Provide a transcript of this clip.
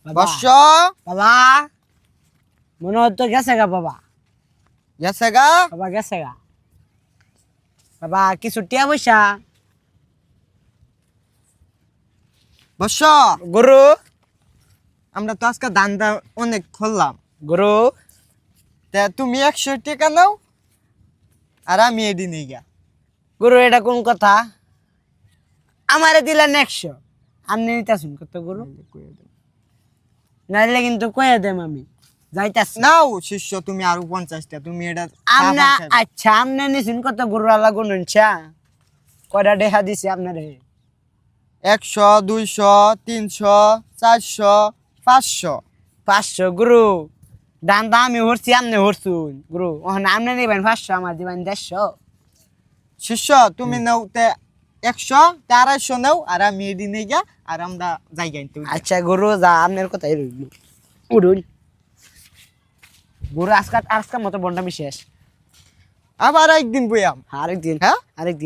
বর্ষ বাবা মনে হতো গেছে গা বাবা গেছে গা বাবা গেছে গা বাবা কিছু টিয়া পয়সা বর্ষ গুরু আমরা তো আজকে ধান্দা অনেক খুললাম গুরু তা তুমি 100 টাকা নাও আর আমি এডি নিয়ে গা গুরু এটা কোন কথা আমারে দিলেন 100 আপনি নিতেছেন কত গুরু নাইলে কিন্তু কয়ে দেম আমি যাইতাছি নাও শিষ্য তুমি আরো 50 টা তুমি এটা আমনা আচ্ছা আমনে নিছেন কত গুরু আলা গুনছা কয়টা দেখা দিছি আপনারে 100 200 300 400 500 500 গুরু দাম দাম আমি হরছি আমনে হরছুন গুরু ওখানে আমনে নিবেন 500 আমার দিবেন 150 শিষ্য তুমি নাও তে 100 তে 250 নাও আর আমি এডি নিয়ে গা আর আমরা জায়গা নিতে আচ্ছা গুরু যা আপনার কথাই রইল উড়ুন গুরু আজকাল মতো বন্ডামি শেষ আবার একদিন বইয়াম আরেকদিন হ্যাঁ আরেকদিন